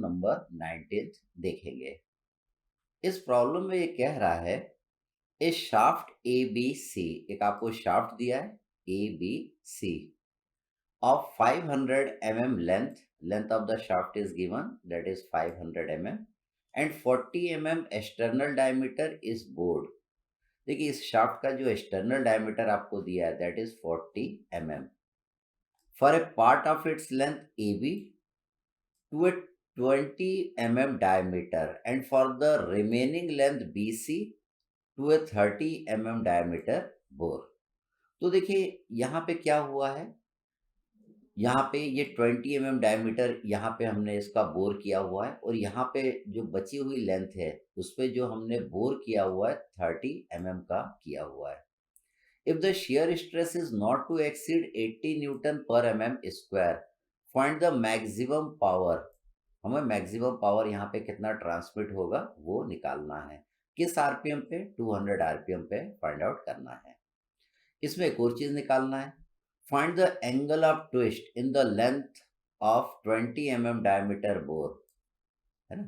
Number 19 देखेंगे। इस problem में ये कह रहा है ए शाफ्ट ए बी सी, एक आपको शाफ्ट दिया है A B C of 500 mm length of the shaft is given, that is 500 mm, and 40 mm external diameter is bored. देखिए इस शाफ्ट का जो एक्सटर्नल डायमीटर आपको दिया है that is 40 mm for a part of its length A B to a 20 mm diameter and for the remaining length BC to a 30 mm diameter bore. तो देखिए यहाँ पे क्या हुआ है, यहाँ पे ये 20 mm डायमीटर यहाँ पे हमने इसका बोर किया हुआ है और यहाँ पे जो बची हुई लेंथ है उस पे जो हमने बोर किया हुआ है 30 mm का किया हुआ है। If the shear stress is not to exceed 80 newton per mm square, find the maximum power. हमें मैक्सिमम पावर यहाँ पे कितना ट्रांसमिट होगा वो निकालना है। किस आरपीएम पे? 200 आरपीएम पे फाइंड आउट करना है। इसमें एक और चीज निकालना है, find the angle of twist in the length of 20 mm diameter bore, है ना।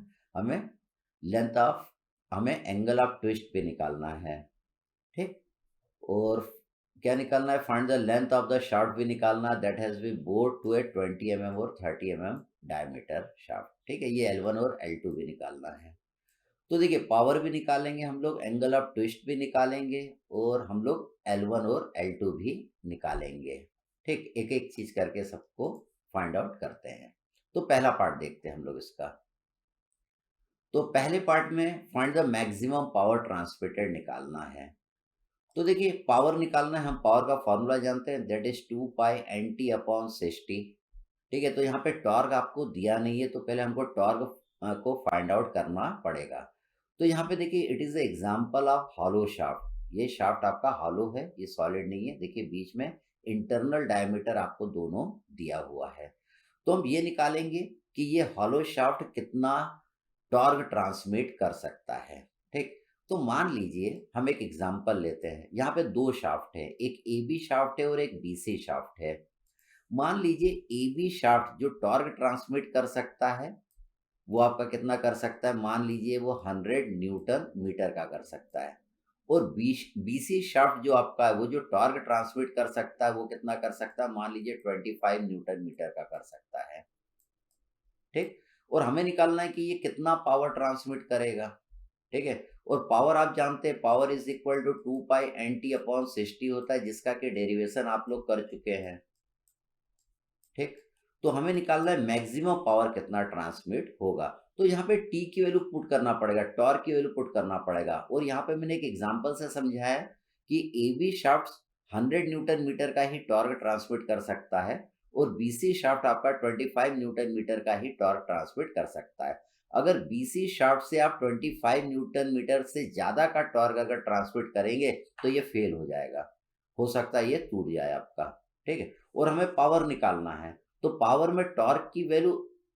हमें एंगल ऑफ ट्विस्ट पे निकालना है, ठीक। और क्या निकालना है? Find the length of the shaft भी निकालना, that has been bored to a 20 mm और 30 mm डायमीटर शाफ्ट, ठीक है। ये L1 और L2 भी निकालना है। तो देखिए पावर भी निकालेंगे हम लोग, एंगल ऑफ ट्विस्ट भी निकालेंगे और हम लोग L1 और L2 भी निकालेंगे, ठीक। एक एक चीज करके सबको फाइंड आउट करते हैं। तो पहला पार्ट देखते हैं हम लोग इसका। तो पहले पार्ट में find the maximum power transmitted निकालना है। तो देखिए पावर निकालना है, हम पावर का फॉर्मूला जानते हैं, that is 2 pi NT upon 60, ठीक है। तो यहाँ पे टॉर्क आपको दिया नहीं है तो पहले हमको टॉर्क को फाइंड आउट करना पड़ेगा। तो यहाँ पे देखिए it is example of hollow shaft. ये शाफ्ट आपका हॉलो है, ये सॉलिड नहीं है। देखिए बीच में इंटरनल डायमीटर आपको दोनों दिया हुआ है। तो हम ये निकालेंगे कि ये हॉलो शाफ्ट कितना टॉर्क ट्रांसमिट कर सकता है, ठीक। तो मान लीजिए हम एक एग्जाम्पल लेते हैं। यहाँ पे दो शाफ्ट है, एक ए बी शाफ्ट है और एक BC शाफ्ट है। मान लीजिए ए बी शाफ्ट जो टॉर्क ट्रांसमिट कर सकता है वो आपका कितना कर सकता है? मान लीजिए वो 100 न्यूटन मीटर का कर सकता है। और BC शाफ्ट जो आपका है वो जो टॉर्क ट्रांसमिट कर सकता है वो कितना कर सकता है? मान लीजिए 25 न्यूटन मीटर का कर सकता है, ठीक। और हमें निकालना है कि ये कितना पावर ट्रांसमिट करेगा, ठीक है। और पावर आप जानते हैं, power is equal to 2 pi NT upon 60 होता है, जिसका कि डेरिवेशन आप लोग कर चुके हैं, ठीक। तो हमें निकालना है मैक्सिमम पावर कितना ट्रांसमिट होगा। तो यहाँ पे टी की वैल्यू पुट करना पड़ेगा, टॉर्क की वैल्यू पुट करना पड़ेगा। और यहाँ पे मैंने एक एग्जांपल से समझाया कि A B shaft 100 newton metre का ही टॉर्क ट्रांसमिट कर सकता है और BC शाफ्ट आपका 25 न्यूटन मीटर का ही टॉर्क ट्रांसमिट कर सकता है। अगर BC शाफ्ट से आप 25 न्यूटन मीटर से ज्यादा का टॉर्क अगर ट्रांसमिट करेंगे तो ये फेल हो जाएगा, हो सकता है ये टूट जाए आपका, ठीक है। और हमें पावर निकालना है, तो पावर में टॉर्क की वैल्यू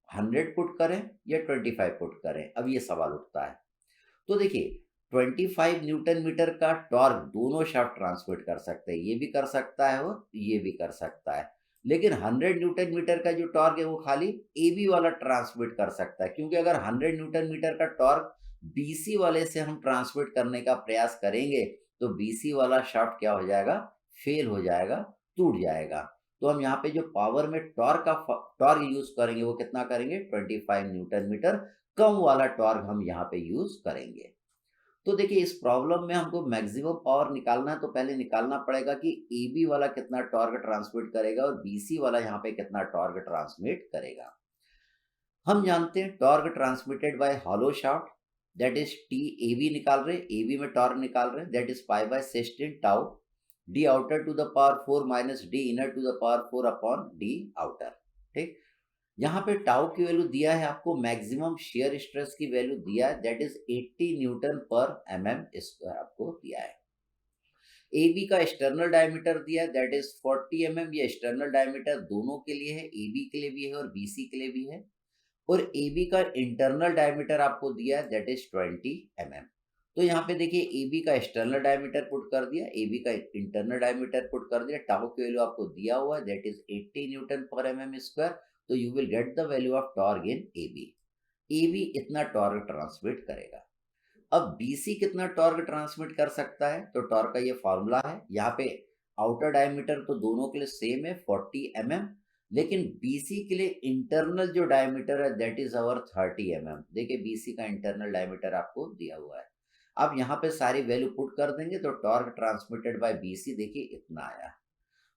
100 पुट करें या 25 पुट करें, अब ये सवाल उठता है। तो देखिए 25 न्यूटन मीटर का टॉर्क दोनों शाफ्ट ट्रांसमिट कर सकते हैं, ये भी कर सकता है और ये भी कर सकता है। लेकिन 100 न्यूटन मीटर का जो टॉर्क है वो खाली AB वाला ट्रांसमिट कर सकता है, क्योंकि अगर 100 न्यूटन मीटर का टॉर्क BC वाले से हम ट्रांसमिट करने का प्रयास करेंगे तो BC वाला शाफ्ट क्या हो जाएगा? फेल हो जाएगा, टूट जाएगा। तो हम यहाँ पे जो पावर में टॉर्क यूज करेंगे वो कितना करेंगे? 25 न्यूटन मीटर, कम वाला टॉर्क हम यहाँ पे यूज करेंगे। तो देखिए इस प्रॉब्लम में हमको मैक्सिमम पावर निकालना है, तो पहले निकालना पड़ेगा कि AB वाला कितना टॉर्क ट्रांसमिट करेगा और BC वाला यहाँ पे कितना टॉर्क ट्रांसमिट करेगा। हम जानते हैं torque transmitted by hollow shaft, that is TAB निकाल रहे, AB में टॉर्क निकाल रहे, that is pi by 16 tau D outer to the power 4 minus D inner to the power 4 upon D outer, ठीक। यहाँ पे टाउ की वैल्यू दिया है आपको, मैक्सिमम शेयर स्ट्रेस की वैल्यू दिया है, that is 80 newton per mm square आपको दिया है। AB का एक्सटर्नल डायमीटर दिया है, दैट इज 40 mm। ये एक्सटर्नल डायमीटर दोनों के लिए है, AB के लिए भी है और BC के लिए भी है। और AB का इंटरनल डायमीटर आपको दिया है, दैट इज 20 mm। तो यहाँ पे देखिए AB का एक्सटर्नल डायमीटर पुट कर दिया, AB का इंटरनल डायमीटर पुट कर दिया, टाउ की वैल्यू आपको दिया हुआ है, that is 80 newton per mm square. तो you will get the value of torque in AB। A B इतना टॉर्क ट्रांसमिट करेगा। अब बी सी कितना टॉर्क ट्रांसमिट कर सकता है, तो टॉर्क का ये फॉर्मूला है। यहाँ पे आउटर डायमीटर तो दोनों के लिए सेम है 40 mm, लेकिन बीसी के लिए इंटरनल जो डायमीटर है दैट इज अवर 30 mm। देखिए बीसी का इंटरनल डायमीटर आपको दिया हुआ है। अब यहाँ पे सारी वैल्यू पुट कर देंगे तो टॉर्क ट्रांसमिटेड बाय बीसी देखिए इतना आया।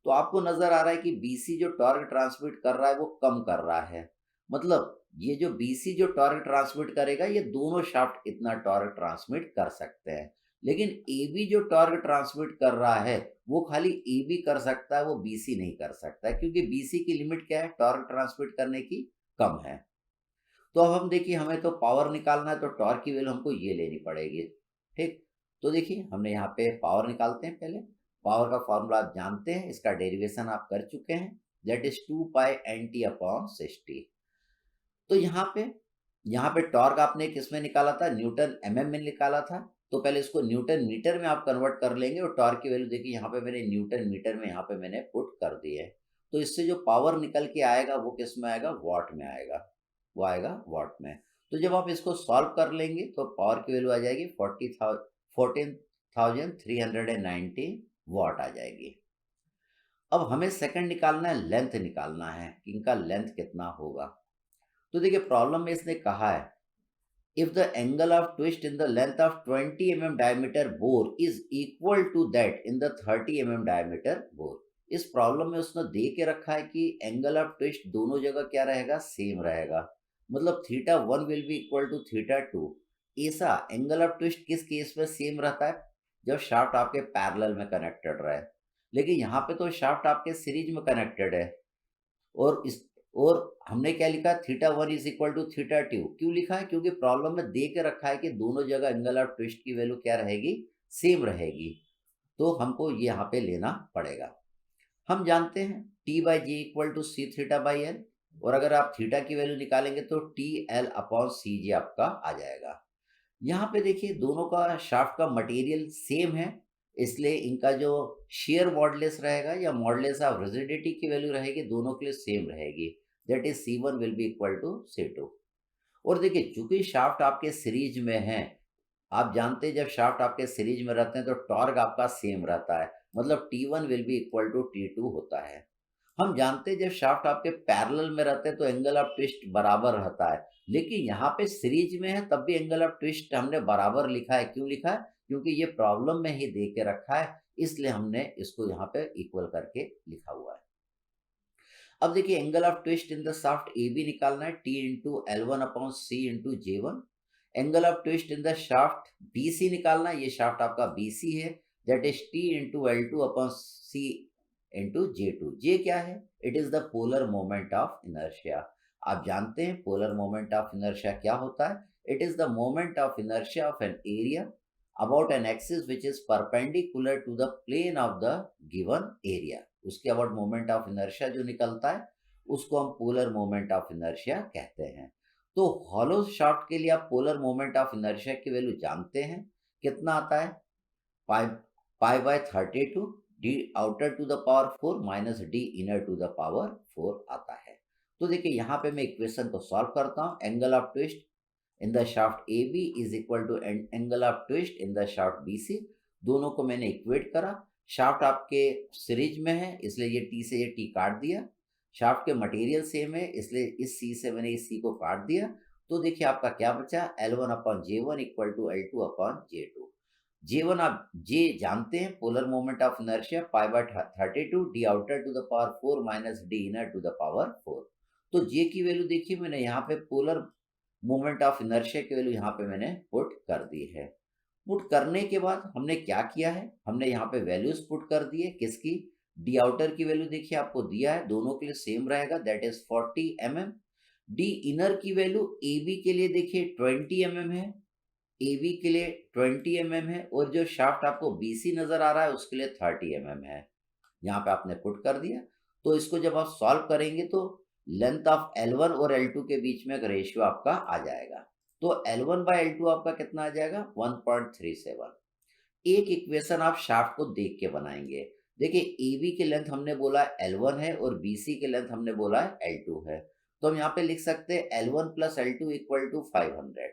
तो आपको नजर आ रहा है कि बीसी जो टॉर्क ट्रांसमिट कर रहा है वो कम कर रहा है। मतलब ये जो बीसी जो टॉर्क ट्रांसमिट करेगा ये दोनों शाफ्ट इतना टॉर्क ट्रांसमिट कर सकते हैं, लेकिन एबी जो टॉर्क ट्रांसमिट कर रहा है वो खाली एबी कर सकता है, वो बीसी नहीं कर सकता है, क्योंकि बीसी की लिमिट क्या है टॉर्क ट्रांसमिट करने की, कम है। तो अब हम देखिए हमें तो पावर निकालना है तो टॉर्क की वैल्यू हमको ये लेनी पड़ेगी। ठीक, तो देखिए हमने यहाँ पे पावर निकालते हैं। पहले पावर का फॉर्मूला आप जानते हैं, इसका डेरिवेशन आप कर चुके हैं, दैट इज 2π/NT/60। तो यहाँ पे टॉर्क आपने किस में निकाला था, न्यूटन एमएम में निकाला था। तो पहले इसको न्यूटन मीटर में आप कन्वर्ट कर लेंगे और टॉर्क की वैल्यू देखिए यहाँ पे मैंने न्यूटन मीटर में यहाँ पे मैंने पुट कर दी है। तो इससे जो पावर निकल के आएगा वो किस में आएगा, वॉट में आएगा, वो आएगा वॉट में। तो जब आप इसको सॉल्व कर लेंगे तो पावर की वैल्यू आ जाएगी 14,390 वॉट आ जाएगी। अब हमें सेकंड निकालना है, लेंथ निकालना है कि इनका लेंथ कितना होगा। तो देखिए प्रॉब्लम में इसने कहा है if the angle of twist in the length of 20 mm diameter bore is equal to that in the 30 mm diameter bore। इस प्रॉब्लम में उसने दे के रखा है कि एंगल ऑफ ट्विस्ट दोनों जगह क्या रहेगा, सेम रहेगा। मतलब θ1 विल बी इक्वल टू θ2। ऐसा एंगल ऑफ ट्विस्ट किस केस में सेम रहता है, जब शाफ्ट आपके पैरेलल में कनेक्टेड रहे। लेकिन यहाँ पे तो शाफ्ट आपके सीरीज में कनेक्टेड है, और इस और हमने क्या लिखा, θ1 इज इक्वल टू θ2। क्यों लिखा है, क्योंकि प्रॉब्लम में दे के रखा है कि दोनों जगह एंगल ऑफ ट्विस्ट की वैल्यू क्या रहेगी, सेम रहेगी। तो हमको ये यहाँ पे लेना पड़ेगा। हम जानते हैं T/G equal to C θ/L, और अगर आप थीटा की वैल्यू निकालेंगे तो TL/CG आपका आ जाएगा। यहाँ पे देखिए दोनों का शाफ्ट का मटेरियल सेम है, इसलिए इनका जो शेयर मॉडुलस रहेगा या मॉडुलस ऑफ रिजिडिटी की वैल्यू रहेगी दोनों के लिए सेम रहेगी, that is C1 will be equal to C2। और देखिए चूंकि शाफ्ट आपके सीरीज में है, आप जानते हैं जब शाफ्ट आपके सीरीज में रहते हैं तो टॉर्क आपका सेम रहता है, मतलब T1 will be equal to T2 होता है। हम जानते हैं जब शाफ्ट आपके पैरेलल में रहते हैं तो एंगल ऑफ ट्विस्ट बराबर रहता है, लेकिन यहाँ पे सीरीज में है तब भी एंगल ऑफ ट्विस्ट हमने बराबर लिखा है। क्यों लिखा है, क्योंकि ये प्रॉब्लम में ही दे के रखा है, इसलिए हमने इसको यहाँ पे इक्वल करके लिखा हुआ है। अब देखिए angle of twist in the shaft A B निकालना है, T into L1/C/J1। Angle of twist in the shaft B C निकालना है, ये शाफ्ट आपका बी सी है, that is T into L2/C/J2। J क्या है, it is the polar moment of inertia. आप जानते हैं पोलर मोमेंट ऑफ इनर्शिया क्या होता है, it is the moment of inertia of an area about an axis which is perpendicular to the plane of the given area। उसके about moment of inertia जो निकलता है उसको हम पोलर मोमेंट ऑफ इनर्शिया कहते हैं। तो हॉलो शाफ्ट के लिए आप पोलर मोमेंट ऑफ इनर्शिया की वैल्यू जानते हैं, कितना आता है, π/32 d outer to the power 4 minus d inner to the power 4 आता है। तो देखिए यहाँ पे मैं इक्वेशन को सॉल्व करता हूँ, angle of twist in the shaft AB is equal to angle of twist in the shaft BC। दोनों को मैंने इक्वेट करा, शाफ्ट आपके सीरीज में है इसलिए ये T से ये T काट दिया, शाफ्ट के मटेरियल सेम है इसलिए इस C से मैंने इस C को काट दिया। तो देखिए आपका क्या बचा, L1/J1 equal to L2/J2। J1 आप J जानते हैं, polar moment of inertia, π/32 d outer to the power 4 minus d inner to the power 4। तो J की वैल्यू देखिए मैंने यहाँ पे पोलर मोमेंट ऑफ इनर्शिया की वैल्यू यहाँ पे मैंने पुट कर दी है। पुट करने के बाद हमने क्या किया है, हमने यहाँ पे वैल्यूज पुट कर दिए, किसकी, डी आउटर की वैल्यू देखिए आपको दिया है, दोनों के लिए सेम रहेगा, that is 40 mm। D inner की वैल्यू ए बी के लिए देखिए 20 mm है, ए बी के लिए 20 mm है, और जो शाफ्ट आपको बी सी नजर आ रहा है उसके लिए 30 mm है। यहाँ पे आपने पुट कर दिया। तो इसको जब आप सॉल्व करेंगे तो लेंथ ऑफ L1 और L2 के बीच में एक रेशियो आपका आ जाएगा। तो L1/L2 आपका कितना आ जाएगा, 1.37। एक इक्वेशन आप शाफ्ट को देख के बनाएंगे। देखिए AB की लेंथ हमने बोला L1 है और BC की लेंथ हमने बोला L2 है। तो हम यहाँ पे लिख सकते हैं L1 plus L2 equal to 500।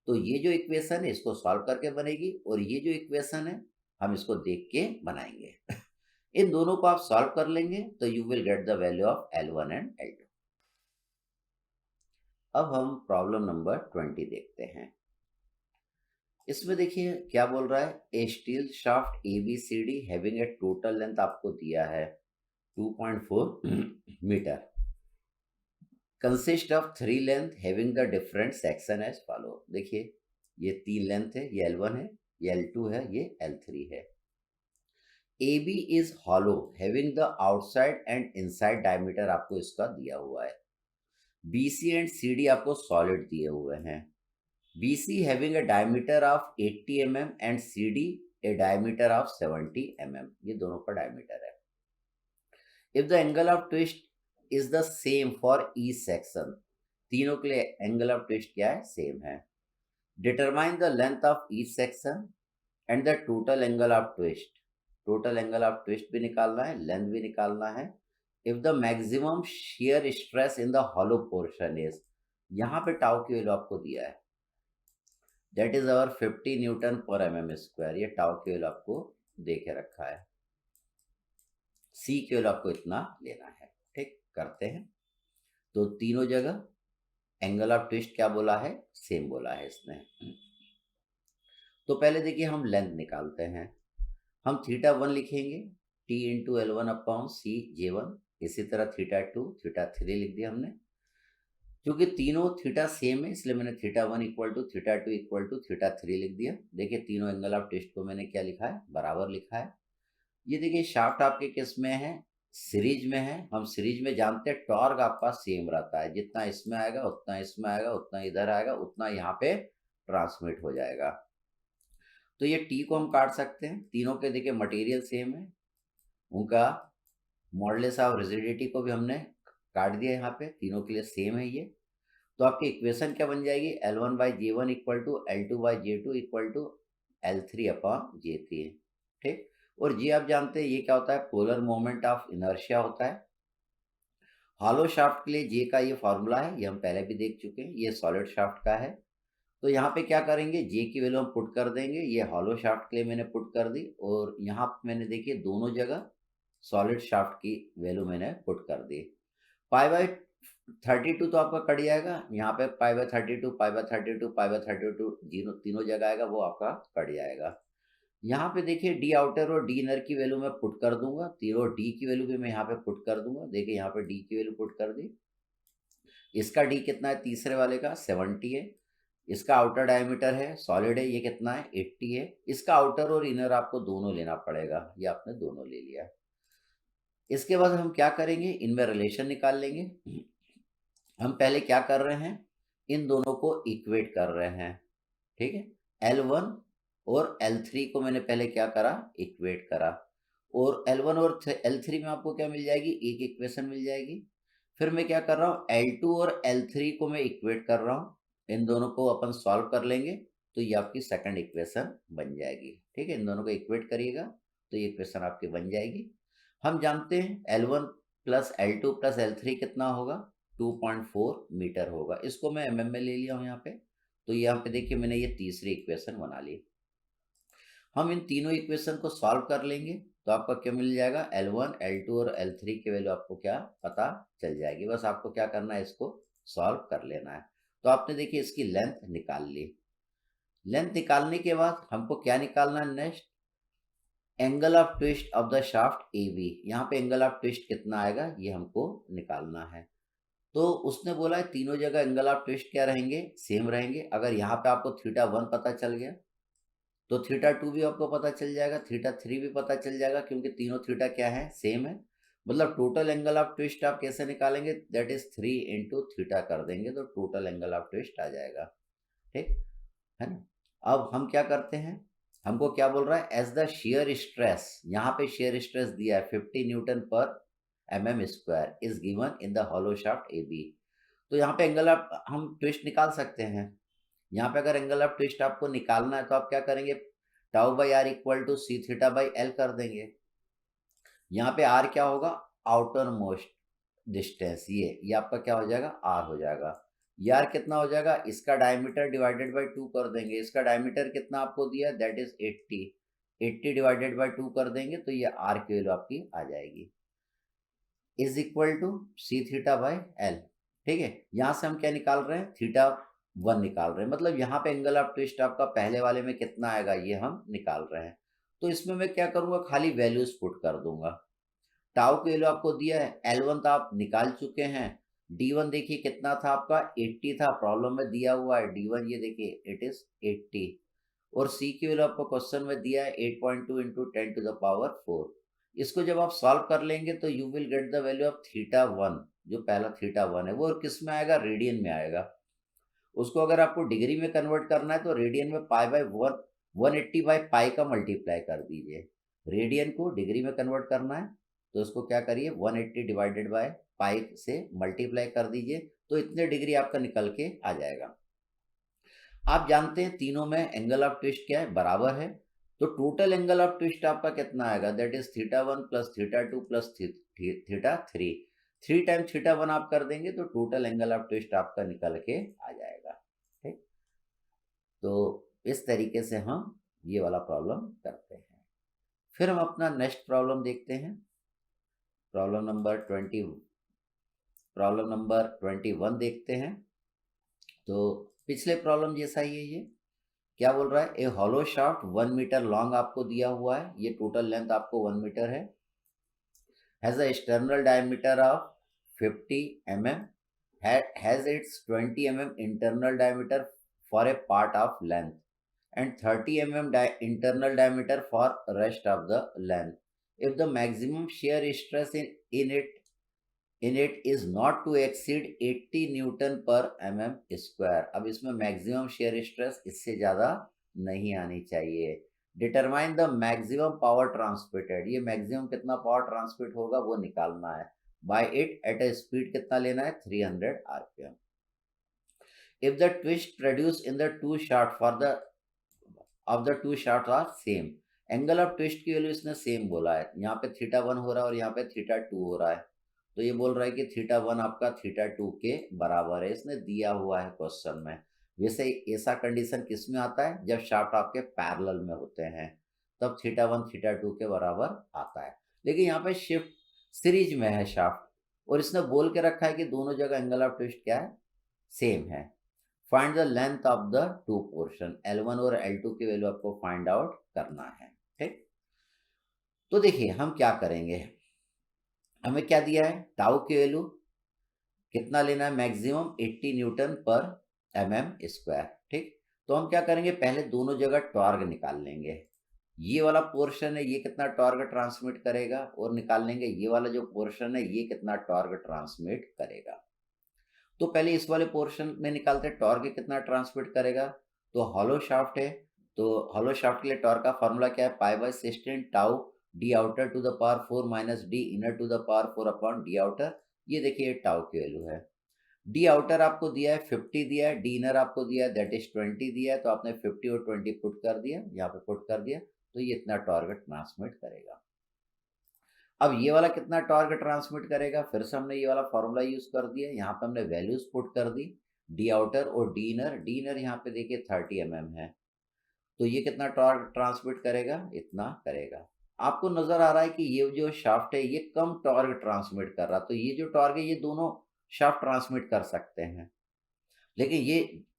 तो ये जो इक्वेशन है इसको सॉल्व करके बनेगी, और ये जो इक्वेशन है हम इसको देख के बनाएंगे। इन दोनों को आप सॉल्व कर लेंगे तो you will get the value of L1 and L2। अब हम प्रॉब्लम नंबर 20 देखते हैं। इसमें देखिए क्या बोल रहा है, a steel shaft ABCD having a total length आपको दिया है 2.4 metre, consist of 3 length having the different section as follow. देखिए ये 3 लेंथ है, ये L1 है, ये L2 है, ये L3 है। AB is hollow having the outside and inside diameter आपको इसका दिया हुआ है। BC एंड CD आपको सॉलिड दिए हुए हैं। BC having a diameter of 80 mm and CD a diameter of 70 mm, ये दोनों का डायमीटर है। If the angle of twist is the same for each section, तीनों के लिए एंगल ऑफ ट्विस्ट क्या है, सेम है। Determine the length of each section and the total angle of twist, total angle of twist भी निकालना है, length भी निकालना है। If the maximum shear stress in the hollow portion is, यहाँ पे टाउ की वैल्यू आपको दिया है, दैट इज अवर 50 न्यूटन पर mm²। ये टाउ की वैल्यू आपको दे के रखा है। सी की वैल्यू आपको इतना लेना है। ठीक, करते हैं। तो तीनों जगह एंगल ऑफ ट्विस्ट क्या बोला है, सेम बोला है इसने। तो पहले देखिए हम लेंथ निकालते हैं। हम θ1 लिखेंगे T into L1 upon C J1। इसी तरह θ2 θ3 लिख दिया हमने। क्योंकि तीनों थीटा सेम है इसलिए मैंने θ1 इक्वल टू θ2 इक्वल टू θ3 लिख दिया। देखिए तीनों एंगल ऑफ ट्विस्ट को मैंने क्या लिखा है, बराबर लिखा है। ये देखिए शाफ्ट आपके किस में है, सीरीज में है। हम सीरीज में जानते हैं टॉर्क आपका सेम रहता है, जितना इसमें आएगा उतना इसमें आएगा, उतना इधर आएगा उतना यहाँ पे ट्रांसमिट हो जाएगा। तो ये टी को हम काट सकते हैं। तीनों के देखिए मटेरियल सेम है, उनका मॉडुलस ऑफ रिजिडिटी को भी हमने काट दिया यहाँ पे, तीनों के लिए सेम है ये। तो आपकी इक्वेशन क्या बन जाएगी, L1/J1 equal to L2/J2 equal to L3/J3। ठीक, और जी आप जानते हैं ये क्या होता है, पोलर मोमेंट ऑफ इनर्शिया होता है। हॉलो शाफ्ट के लिए जे का ये फॉर्मूला है, ये हम पहले भी देख चुके हैं। ये सॉलिड शाफ्ट का है। तो यहाँ पे क्या करेंगे, जे की वैल्यू हम पुट कर देंगे। ये हॉलो शाफ्ट के लिए मैंने पुट कर दी, और यहाँ मैंने देखिए दोनों जगह सॉलिड शाफ्ट की वैल्यू मैंने पुट कर दी। π/32 तो आपका कट जाएगा, यहाँ पे π/32 π/32 π/32 जीरो तीनों जगह आएगा, वो आपका कट जाएगा। यहाँ पे देखिए डी आउटर और डी इनर की वैल्यू मैं पुट कर दूंगा, तीनों डी की वैल्यू भी मैं यहाँ पे पुट कर दूंगा। देखिए यहाँ पे डी की वैल्यू पुट कर दी। इसका डी कितना है, तीसरे वाले का 70 है। इसका आउटर डायमीटर है, सॉलिड है, ये कितना है 80 है। इसका आउटर और इनर आपको दोनों लेना पड़ेगा, ये आपने दोनों ले लिया। इसके बाद हम क्या करेंगे, इनमें रिलेशन निकाल लेंगे। हम पहले क्या कर रहे हैं, इन दोनों को इक्वेट कर रहे हैं। ठीक है, L1 और L3 को मैंने पहले क्या करा, इक्वेट करा। और L1 और L3 में आपको क्या मिल जाएगी, एक इक्वेशन मिल जाएगी। फिर मैं क्या कर रहा हूँ, L2 और L3 को मैं इक्वेट कर रहा हूँ। इन दोनों को अपन सॉल्व कर लेंगे तो ये आपकी सेकंड इक्वेशन बन जाएगी। ठीक है, इन दोनों को इक्वेट करिएगा तो ये इक्वेशन आपकी बन जाएगी। हम जानते हैं L1 plus L2 plus L3 कितना होगा, 2.4 मीटर होगा। इसको मैं mm में ले लिया हूँ यहाँ पे। तो यहाँ पे देखिए मैंने ये तीसरी इक्वेशन बना ली। हम इन तीनों इक्वेशन को सॉल्व कर लेंगे तो आपका क्या मिल जाएगा, L1 L2 और L3 की वैल्यू आपको क्या पता चल जाएगी। बस आपको क्या करना है, इसको सॉल्व कर लेना है। तो आपने देखिए इसकी लेंथ निकाल ली। लेंथ निकालने के बाद हमको क्या निकालना है, next angle of twist of the shaft AB। यहाँ पे एंगल ऑफ ट्विस्ट कितना आएगा ये हमको निकालना है। तो उसने बोला है तीनों जगह एंगल ऑफ ट्विस्ट क्या रहेंगे, सेम रहेंगे। अगर यहाँ पे आपको θ1 पता चल गया तो θ2 भी आपको पता चल जाएगा, θ3 भी पता चल जाएगा, क्योंकि तीनों थीटा क्या है, सेम है। मतलब टोटल एंगल ऑफ ट्विस्ट आप कैसे निकालेंगे, दैट इज 3 इंटू थीटा कर देंगे तो टोटल एंगल ऑफ ट्विस्ट आ जाएगा। ठीक है ना। अब हम क्या करते हैं, हमको क्या बोल रहा है, एज द शेयर स्ट्रेस, यहाँ पे शेयर स्ट्रेस दिया है 50 न्यूटन पर mm² is given in the hollow shaft AB। तो यहाँ पे एंगल ऑफ हम ट्विस्ट निकाल सकते हैं। यहाँ पे अगर एंगल ऑफ ट्विस्ट आपको निकालना है तो आप क्या करेंगे, τ/r equal to c θ/l कर देंगे। यहाँ पे r क्या होगा, आउटर मोस्ट डिस्टेंस, ये आपका क्या हो जाएगा, आर हो जाएगा। ये आर कितना हो जाएगा, इसका डायमीटर डिवाइडेड बाई 2 कर देंगे। इसका डायमीटर कितना आपको दिया, दैट इज 80। 80 डिवाइडेड बाई 2 कर देंगे तो ये आर की वैल्यू आपकी आ जाएगी, is equal to C theta by L. ठीक है, यहाँ से हम क्या निकाल रहे हैं, थीटा 1 निकाल रहे हैं। मतलब यहाँ पे एंगल ऑफ ट्विस्ट आपका पहले वाले में कितना आएगा ये हम निकाल रहे हैं। तो इसमें मैं क्या करूँगा, खाली वैल्यूज पुट कर दूंगा। टाउ की वैल्यू आपको दिया है, L1 तो आप निकाल चुके हैं। D1 देखिए कितना था आपका, 80 था, प्रॉब्लम में दिया हुआ है। D1 ये देखिए इट इज 80। और C की वैल्यू आपको क्वेश्चन में दिया है 8.2 इंटू 10⁴। इसको जब आप सॉल्व कर लेंगे तो you will get the value of theta 1। जो पहला थीटा 1 है वो किस में आएगा, रेडियन में आएगा। उसको अगर आपको डिग्री में कन्वर्ट करना है तो रेडियन में पाई बाई 180 बाई पाई का मल्टीप्लाई कर दीजिए। रेडियन को डिग्री में कन्वर्ट करना है तो उसको क्या करिए, 180 डिवाइडेड बाय पाई से मल्टीप्लाई कर दीजिए, तो इतने डिग्री आपका निकल के आ जाएगा। आप जानते हैं तीनों में एंगल ऑफ ट्विस्ट क्या है, बराबर है। तो टोटल एंगल ऑफ ट्विस्ट आपका कितना आएगा, that is theta 1 plus theta 2 plus theta 3। 3 time theta 1 आप कर देंगे तो टोटल एंगल ऑफ ट्विस्ट आपका निकल के आ जाएगा। ठीक, तो इस तरीके से हम ये वाला प्रॉब्लम करते हैं। फिर हम अपना नेक्स्ट प्रॉब्लम देखते हैं, प्रॉब्लम नंबर 21 देखते हैं। तो पिछले प्रॉब्लम जैसा ही है ये। क्या बोल रहा है, ए हॉलो शाफ्ट 1 मीटर लॉन्ग आपको दिया हुआ है, ये टोटल लेंथ आपको 1 मीटर है, has a external diameter of 50 mm, has its 20 mm internal diameter for a part of length and 30 mm internal diameter for rest of the length. If the maximum shear stress in it is not to exceed 80 newton per mm square. अब इसमें maximum shear stress इससे ज़्यादा नहीं आनी चाहिए। Determine the maximum power transmitted, ये maximum कितना power transmit होगा वो निकालना है। By it at a speed कितना लेना है, 300 rpm। If the twist produce in the two shaft for the of the two shaft are same, angle of twist की वैल्यू इसने सेम बोला है। यहाँ पे थीटा 1 हो रहा है और यहाँ पे थीटा 2 हो रहा है, तो ये बोल रहा है कि थीटा 1 आपका थीटा 2 के बराबर है, इसने दिया हुआ है क्वेश्चन में। वैसे ऐसा कंडीशन किस में आता है, जब शाफ्ट आपके पैरेलल में होते हैं, तब थीटा 1 थीटा 2 के बराबर आता है। लेकिन यहाँ पे शिफ्ट सीरीज में है शाफ्ट, और इसने बोल के रखा है कि दोनों जगह एंगल ऑफ ट्विस्ट क्या है, सेम है। Find the length of the to portion, L1 और L2 की वैल्यू आपको फाइंड आउट करना है। ठीक, तो देखिए हम क्या करेंगे, हमें क्या दिया है, टाउ की वैल्यू कितना लेना है, maximum 80 newton per mm square. ठीक, तो हम क्या करेंगे, पहले दोनों जगह टॉर्क निकाल लेंगे। ये वाला पोर्शन है ये कितना टॉर्क ट्रांसमिट करेगा, और निकाल लेंगे ये वाला जो पोर्शन है ये कितना टॉर्क ट्रांसमिट करेगा। तो पहले इस वाले पोर्शन में निकालते हैं टॉर्क कितना ट्रांसमिट करेगा। तो हॉलो शाफ्ट है, तो हॉलो शाफ्ट के लिए टॉर्क का फॉर्मूला क्या है, pi by 16 tau D outer to the power 4 minus D inner to the power 4 upon D outer. ये देखिए टाउ की वैल्यू है। डी आउटर आपको दिया है 50 दिया है, डी इनर आपको दिया है दैट इज 20 दिया है, तो आपने 50 और 20 पुट कर दिया, यहाँ पे पुट कर दिया, तो ये इतना टॉर्क ट्रांसमिट करेगा। अब ये वाला कितना टॉर्क ट्रांसमिट करेगा, फिर से हमने ये वाला फॉर्मूला यूज कर दिया, यहाँ पे हमने वैल्यूज पुट कर दी, डी आउटर और डी इनर यहाँ पे देखिए 30 mm है, तो ये कितना टॉर्क ट्रांसमिट करेगा, इतना करेगा। आपको नजर आ रहा है कि ये जो शाफ्ट है ये कम टॉर्क ट्रांसमिट कर रहा, तो ये जो टॉर्क है ये दोनों शाफ्ट ट्रांसमिट कर सकते हैं, लेकिन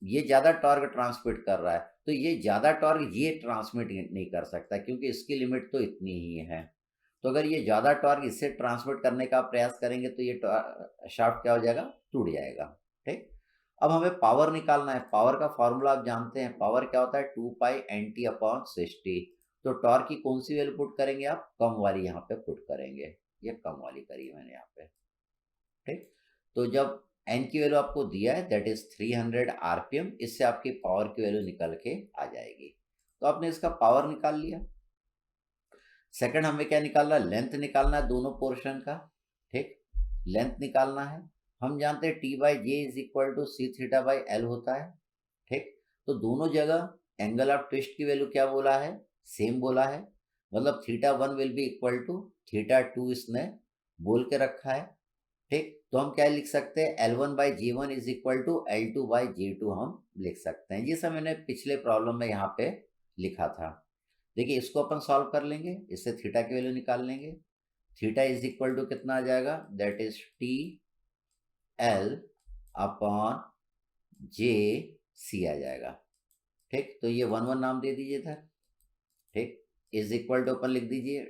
ये ज्यादा टॉर्क ट्रांसमिट कर रहा है, तो ये ज्यादा टॉर्क ये ट्रांसमिट नहीं कर सकता, क्योंकि इसकी लिमिट तो इतनी ही है। तो अगर ये ज़्यादा टॉर्क इससे ट्रांसमिट करने का प्रयास करेंगे तो ये शाफ्ट क्या हो जाएगा, टूट जाएगा। ठीक, अब हमें पावर निकालना है। पावर का फॉर्मूला आप जानते हैं, पावर क्या होता है, 2 पाई NT अपॉन 60। तो टॉर्क की कौन सी वैल्यू पुट करेंगे आप, कम वाली यहाँ पे पुट करेंगे, ये कम वाली करी मैंने यहाँ पे। ठीक, तो जब एन की वैल्यू आपको दिया है दैट इज 300 rpm, इससे आपकी पावर की वैल्यू निकल के आ जाएगी। तो आपने इसका पावर निकाल लिया। सेकंड हमें क्या निकालना है, लेंथ निकालना है दोनों पोर्शन का। ठीक, लेंथ निकालना है, हम जानते हैं T by J is equal to C theta by L होता है। ठीक, तो दोनों जगह एंगल ऑफ ट्विस्ट की वैल्यू क्या बोला है, सेम बोला है, मतलब theta 1 will be equal to theta 2 इसने बोल के रखा है। ठीक। तो हम क्या लिख सकते हैं, L1/G1 is equal to L2/G2 हम लिख सकते हैं। जैसा मैंने पिछले प्रॉब्लम में यहाँ पे लिखा था। देखिए इसको अपन सॉल्व कर लेंगे, इससे थीटा की वैल्यू निकाल लेंगे। थीटा इज इक्वल टू कितना आ जाएगा, दैट इज TL/J/C आ जाएगा। ठीक, तो ये 1 नाम दे दीजिए था। ठीक, इज इक्वल टू अपन लिख दीजिए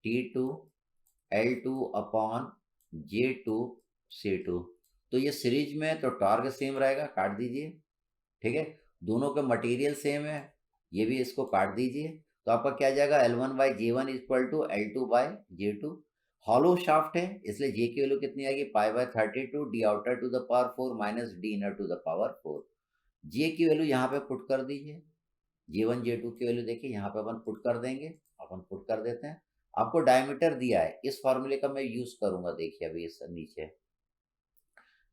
T2L2/J2C2। तो ये सीरीज में तो टॉर्क सेम रहेगा, काट दीजिए। ठीक है, दोनों के मटेरियल सेम है, ये भी इसको काट दीजिए। तो आपका क्या आ जाएगा, L1/J1 equal to L2/J2। Hollow shaft है इसलिए J की वैल्यू कितनी आएगी, π/32 D outer to the power 4 minus D inner to the power 4। J की वैल्यू यहाँ पे पुट कर दीजिए, J1 J2 की वैल्यू देखिए यहाँ पे अपन पुट कर देंगे, अपन पुट कर देते हैं। आपको डायमीटर दिया है, इस फॉर्मूले का मैं यूज करूंगा। देखिए अभी इस नीचे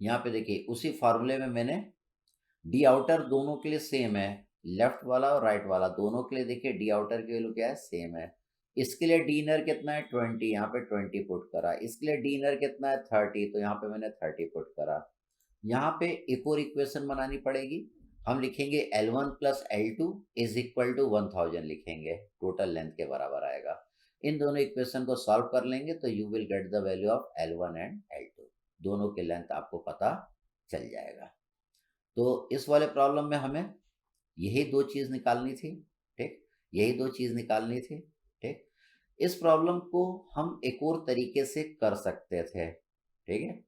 यहाँ पे देखिए उसी फॉर्मूले में मैंने डी आउटर दोनों के लिए सेम है, लेफ्ट वाला और राइट वाला दोनों के लिए देखिए डी आउटर की वैल्यू क्या है, सेम है। इसके लिए डी इनर कितना है 20, यहाँ पे 20 पुट करा। इसके लिए डी इनर कितना है 30, तो यहाँ पे मैंने 30 पुट करा। यहाँ पे एक और इक्वेशन बनानी पड़ेगी, हम लिखेंगे L1 plus L2 is equal to 1000 लिखेंगे, टोटल लेंथ के बराबर आएगा। इन दोनों इक्वेशन को सॉल्व कर लेंगे तो you will get the value of L1 and L2, दोनों के लेंथ आपको पता चल जाएगा। तो इस वाले प्रॉब्लम में हमें यही दो चीज़ निकालनी थी। ठीक, यही दो चीज़ निकालनी थी। ठीक, इस प्रॉब्लम को हम एक और तरीके से कर सकते थे। ठीक है,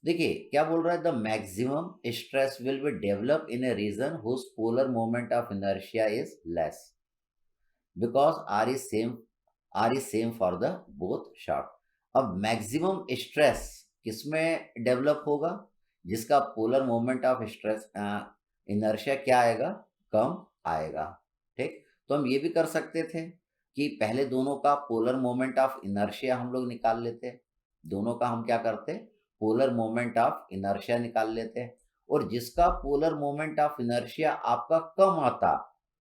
देखिए क्या बोल रहा है, the maximum stress will be develop in a region whose polar moment of inertia is less because R is same for the both shaft. अब मैक्सिमम स्ट्रेस किसमें डेवलप होगा, जिसका polar moment of stress inertia क्या आएगा, कम आएगा। ठीक, तो हम ये भी कर सकते थे कि पहले दोनों का पोलर मोमेंट ऑफ इनर्शिया हम लोग निकाल लेते, दोनों का हम क्या करते, पोलर मोमेंट ऑफ इनर्शिया निकाल लेते, और जिसका पोलर मोमेंट ऑफ इनर्शिया आपका कम आता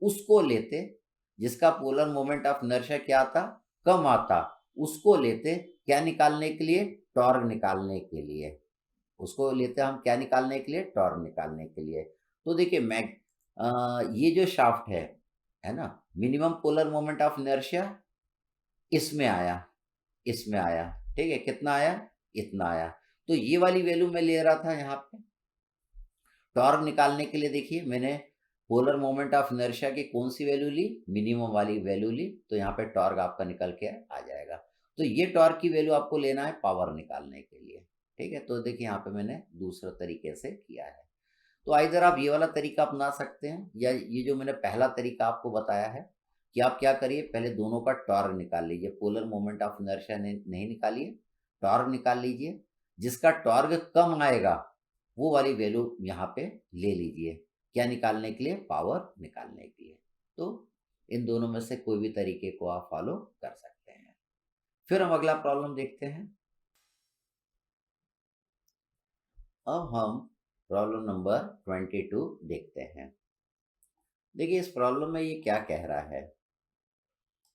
उसको लेते, जिसका पोलर मोमेंट ऑफ इनर्शिया क्या आता, कम आता, उसको लेते क्या निकालने के लिए, टॉर्क निकालने के लिए। उसको लेते हम क्या निकालने के लिए, टॉर्क निकालने के लिए। तो देखिए ये जो शाफ्ट है ना, minimum polar moment of inertia इसमें आया, इसमें आया। ठीक है, कितना आया, इतना आया। तो ये वाली वैल्यू मैं ले रहा था यहाँ पे। टॉर्क निकालने के लिए देखिए मैंने पोलर मोमेंट ऑफ इनर्शिया की कौन सी वैल्यू ली, मिनिमम वाली वैल्यू ली, तो यहाँ पे टॉर्क आपका निकल के आ जाएगा। तो ये टॉर्क की वैल्यू आपको लेना है पावर निकालने के लिए। ठीक है, तो देखिए यहाँ पे मैंने दूसरा तरीके से किया है। तो इधर आप ये वाला तरीका अपना सकते हैं, या ये जो मैंने पहला तरीका आपको बताया है कि आप क्या करिए, पहले दोनों का टॉर्क निकाल लीजिए, पोलर मोमेंट ऑफ इनर्शिया नहीं निकालिए, टॉर्क निकाल लीजिए। जिसका टॉर्क कम आएगा वो वाली वैल्यू यहाँ पे ले लीजिए, क्या निकालने के लिए, पावर निकालने के लिए। तो इन दोनों में से कोई भी तरीके को आप फॉलो कर सकते हैं। फिर हम अगला प्रॉब्लम देखते हैं। अब हम प्रॉब्लम नंबर 22 देखते हैं। देखिए इस प्रॉब्लम में ये क्या कह रहा है,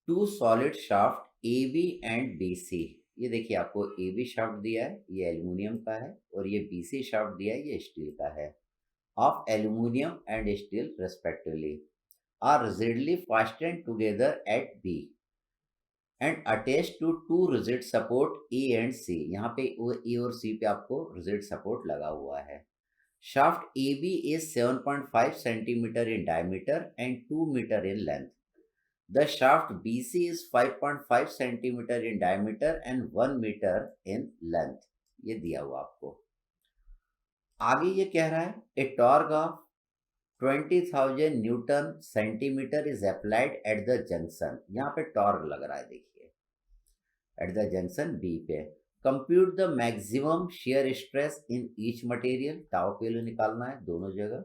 two solid shaft A B and B C. ये देखिए आपको ए बी शाफ्ट दिया है, ये एल्यूमिनियम का है, और ये बी सी शाफ्ट दिया है, ये स्टील का है, of aluminium and steel respectively, are rigidly fastened together at B and attached to two rigid support A and C। यहाँ पे A और C पे आपको rigid support लगा हुआ है। Shaft AB is 7.5 centimeter in diameter and 2 meter in length. The shaft BC is 5.5 centimeter in diameter and 1 meter in length। ये दिया हुआ आपको। आगे ये कह रहा है a torque of 20,000 newton centimetre is applied at the junction. यहाँ पे टॉर्क लग रहा है देखिए, एट द जंक्शन बी पे। Compute the maximum shear stress in each material, tau की वैल्यू निकालना है दोनों जगह।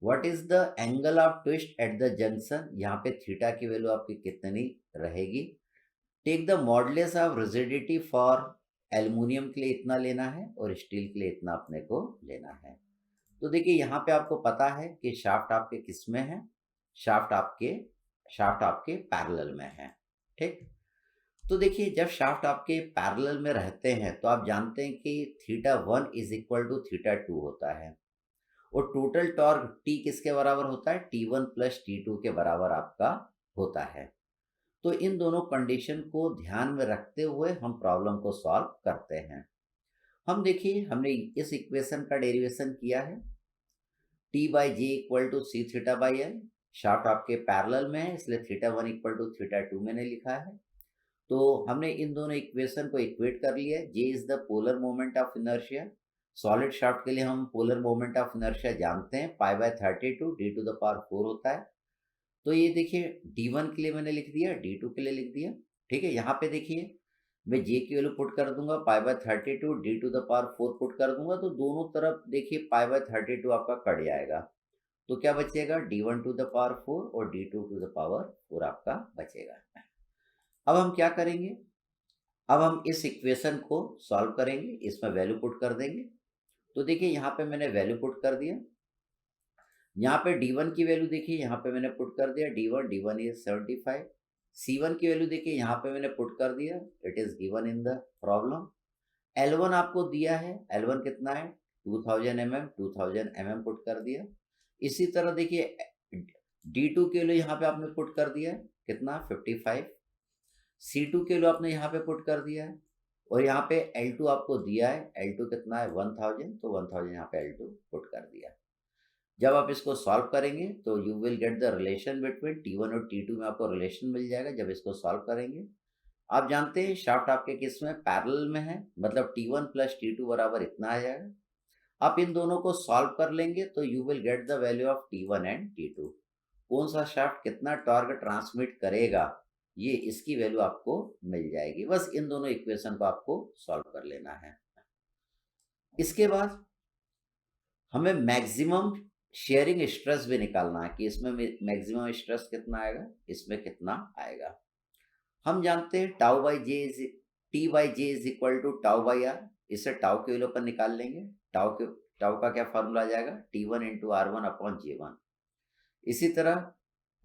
What is the angle of twist at the junction, यहाँ पे थीटा की वैल्यू आपकी कितनी रहेगी। Take the modulus of rigidity for aluminium के लिए इतना लेना है और स्टील के लिए इतना अपने को लेना है। तो देखिए यहाँ पे आपको पता है कि शाफ्ट आपके किस में है, शाफ्ट आपके पैरेलल में है। ठीक, तो देखिए जब शाफ्ट आपके पैरेलल में रहते हैं तो आप जानते हैं कि theta one is equal to theta two होता है, और टोटल टॉर्क टी किसके बराबर होता है, T one plus T two के बराबर आपका होता है। तो इन दोनों कंडीशन को ध्यान में रखते हुए हम प्रॉब्लम को सॉल्व करते हैं। हम देखिए हमने इस इक्वेशन का डेरिवेशन किया है, T by J equal to C theta by L. Shaft आपके पैरेलल में है इसलिए theta one equal to theta two मैंने लिखा है। तो हमने इन दोनों इक्वेशन को इक्वेट कर लिया है। J is the polar moment of inertia. Solid shaft के लिए हम पोलर मोमेंट ऑफ इनर्शिया जानते हैं, pi by 32 D to the power 4 होता है। तो ये देखिए D1 के लिए मैंने लिख दिया, D2 के लिए लिख दिया। ठीक है, यहाँ पे देखिए मैं J की वैल्यू पुट कर दूंगा, pi by 32 D to the power 4 put कर दूंगा, तो दोनों तरफ देखिए पाई बाय 32 आपका कट जाएगा। तो क्या बचेगा, D1 टू द पावर 4 और D2 टू द पावर 4 आपका बचेगा। अब हम क्या करेंगे, अब हम इस इक्वेशन को सॉल्व करेंगे, इसमें वैल्यू पुट कर देंगे। तो देखिए यहाँ पे मैंने वैल्यू पुट कर दिया। यहाँ पे D1 की वैल्यू देखिए यहाँ पे मैंने पुट कर दिया, D1 इज 75। C1 की वैल्यू देखिए यहाँ पे मैंने पुट कर दिया, it is given in the problem. L1 आपको दिया है, L1 कितना है 2000 mm, 2000 mm पुट कर दिया। इसी तरह देखिए D2 के लिए यहाँ पे आपने पुट कर दिया है कितना 55। C2 के लिए आपने यहाँ पे पुट कर दिया है, और यहाँ पे L2 आपको दिया है, L2 कितना है 1000, तो 1000 यहाँ पे L2 पुट कर दिया। जब आप इसको सॉल्व करेंगे तो you will get the relation between T1 और T2 में आपको रिलेशन मिल जाएगा जब इसको सॉल्व करेंगे। आप जानते हैं शाफ्ट आपके किस में पैरेलल में है, मतलब T1 प्लस T2 बराबर इतना आ जाएगा। आप इन दोनों को सॉल्व कर लेंगे तो you will get the value of T1 and T2। कौन सा शाफ्ट कितना टॉर्क ट्रांसमिट करेगा ये इसकी वैल्यू आपको मिल जाएगी। बस इन दोनों इक्वेशन को आपको सॉल्व कर लेना है। इसके बाद हमें मैक्सिमम शेयरिंग स्ट्रेस भी निकालना है कि इसमें मैक्सिमम स्ट्रेस कितना आएगा, इसमें कितना आएगा। हम जानते हैं tau by J is T by J is equal to tau by R. इसे टाउ के वैल्यू पर निकाल लेंगे। टाउ का क्या फॉर्मूला आ जाएगा, T1 into R1 upon J1। इसी तरह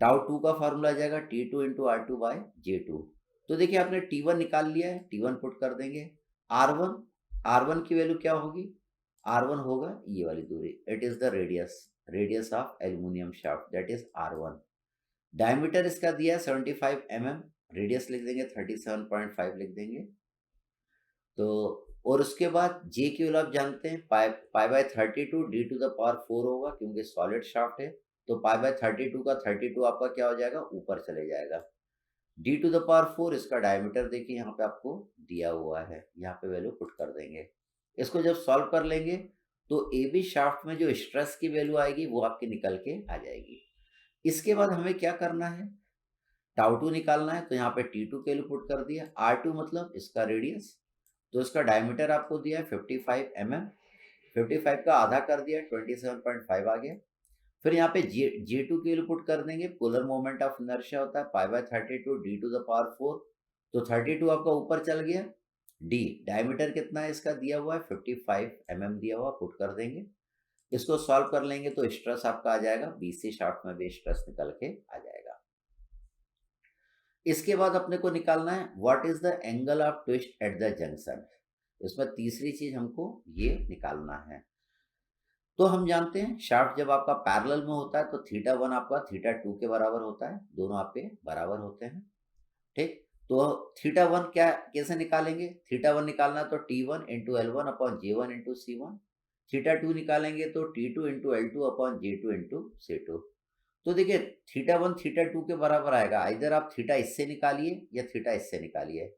टाउ टू का फॉर्मूला आ जाएगा T2 into R2 by J2। तो देखिए आपने T1 निकाल लिया है, T1 पुट कर देंगे। R1 की वैल्यू क्या होगी, R1 होगा ये वाली दूरी, it is the radius of aluminium shaft, that is R1। Diameter इसका दिया है 75 mm, रेडियस लिख देंगे 37.5 लिख देंगे। तो और उसके बाद J की वैल्यू आप जानते हैं pi by 32 D to the power 4 होगा, क्योंकि सॉलिड शाफ्ट है। तो पाई बाय 32 का 32 आपका क्या हो जाएगा, ऊपर चले जाएगा। डी टू द पावर 4 इसका डायमीटर देखिए यहाँ पे आपको दिया हुआ है, यहाँ पे वैल्यू पुट कर देंगे। इसको जब सॉल्व कर लेंगे तो ए बी शाफ्ट में जो स्ट्रेस की वैल्यू आएगी वो आपकी निकल के आ जाएगी। इसके बाद हमें क्या करना है, टाउ टू निकालना है। तो यहाँ पे T2 के लिए पुट कर दिया, R2 मतलब इसका रेडियस, तो इसका डायमीटर आपको दिया है 55 mm, 55 का आधा कर दिया 27.5 आ गया। फिर यहाँ पे J2 के लिए पुट कर देंगे, पोलर मोमेंट ऑफ इनर्शिया होता है pi by 32 D to the power 4। तो 32 आपका ऊपर चल गया। डी डायमीटर कितना है इसका दिया हुआ है 55 mm दिया हुआ, पुट कर देंगे। इसको सॉल्व कर लेंगे तो स्ट्रेस आपका आ जाएगा, BC शाफ्ट में भी स्ट्रेस निकल के आ जाएगा। इसके बाद अपने को निकालना है what is the angle of twist at the junction. इसमें तीसरी चीज हमको ये निकालना है। तो हम जानते हैं शाफ्ट जब आपका पैरेलल में होता है तो θ1 आपका θ2 के बराबर होता है, दोनों आपके बराबर होते हैं। ठीक, तो θ1 क्या कैसे निकालेंगे, θ1 निकालना तो T1 into L1 upon J1 into C1। θ2 निकालेंगे तो T2 into L2 upon J2 into C2। तो देखिए θ1 θ2 के बराबर आएगा, इधर आप थीटा इससे निकालिए या थीटा इससे निकालिए।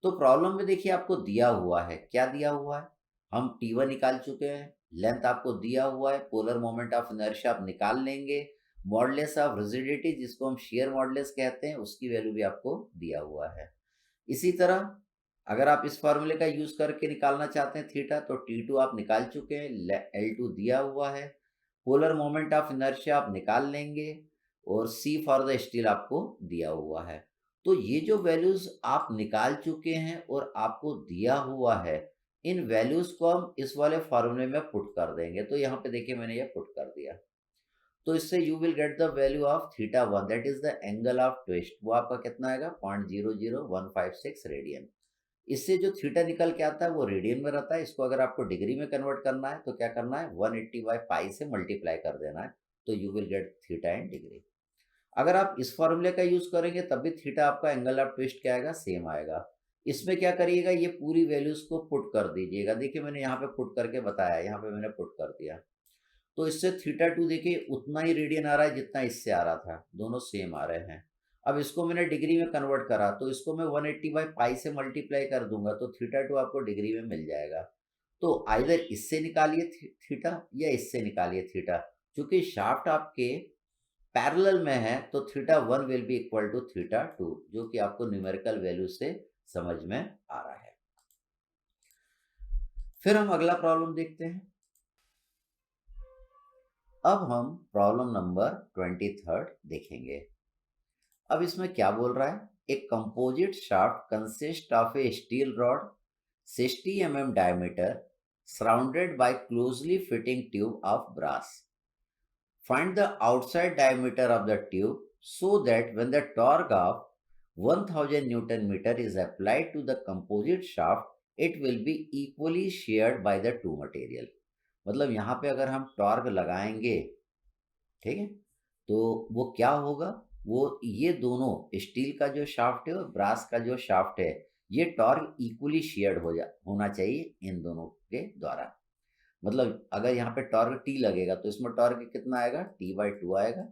तो प्रॉब्लम में देखिए आपको दिया हुआ है, क्या दिया हुआ है, हम T1 निकाल चुके हैं, लेंथ आपको दिया हुआ है, पोलर मोमेंट ऑफ इनर्शिया आप निकाल लेंगे, मॉडुलस ऑफ रिजिडिटी जिसको हम शेयर मॉडुलस कहते हैं उसकी वैल्यू भी आपको दिया हुआ है। इसी तरह अगर आप इस फॉर्मूले का यूज करके निकालना चाहते हैं थीटा, तो T2 आप निकाल चुके हैं, L2 दिया हुआ है, पोलर मोमेंट ऑफ इनर्शिया आप निकाल लेंगे, और C फॉर द स्टील आपको दिया हुआ है। तो ये जो वैल्यूज आप निकाल चुके हैं और आपको दिया हुआ है, इन वैल्यूज को हम इस वाले फॉर्मूले में पुट कर देंगे। तो यहाँ पे देखिए मैंने ये पुट कर दिया। तो इससे you will get the value of theta 1, that is the angle of twist. वो आपका कितना आएगा 0.00156 रेडियन। इससे जो थीटा निकल के आता है वो रेडियन में रहता है। इसको अगर आपको डिग्री में कन्वर्ट करना है तो क्या करना है, 180 बाई पाई से मल्टीप्लाई कर देना है, तो you will gate theta in degree. अगर आप इस फॉर्मूले का यूज करेंगे तब भी थीटा आपका एंगल ऑफ ट्विस्ट क्या आएगा, सेम आएगा। इसमें क्या करिएगा, ये पूरी वैल्यूज को पुट कर दीजिएगा। देखिए मैंने यहाँ पे पुट करके बताया, यहाँ पे मैंने पुट कर दिया। तो इससे थीटा 2 देखिए उतना ही रेडियन आ रहा है जितना इससे आ रहा था, दोनों सेम आ रहे हैं। अब इसको मैंने डिग्री में कन्वर्ट करा, तो इसको मैं 180 बाई पाई से मल्टीप्लाई कर दूंगा, तो थीटा 2 आपको डिग्री में मिल जाएगा। तो आइदर इससे निकालिए थीटा या इससे निकालिए थीटा। क्योंकि शाफ्ट आपके पैरेलल में है तो theta 1 will be equal to theta 2, जो कि आपको न्यूमेरिकल वैल्यू से समझ में आ रहा है। फिर हम अगला प्रॉब्लम देखते हैं। अब हम प्रॉब्लम नंबर 23 देखेंगे। अब इसमें क्या बोल रहा है, a composite shaft consist of A steel rod 60 mm diameter surrounded by closely fitting tube of brass. Find the outside diameter of the tube so that when the torque of 1000 Newton meter is applied to the composite shaft, it will be equally shared by the two material. मतलब यहाँ पे अगर हम torque लगाएंगे, ठीक है, तो वो क्या होगा, वो ये दोनों स्टील का जो शाफ्ट है और ब्रास का जो शाफ्ट है, ये टॉर्क इक्वली शेयर्ड होना चाहिए इन दोनों के द्वारा। मतलब अगर यहाँ पे टॉर्क टी लगेगा तो इसमें टॉर्क कितना आएगा, T/2 आएगा,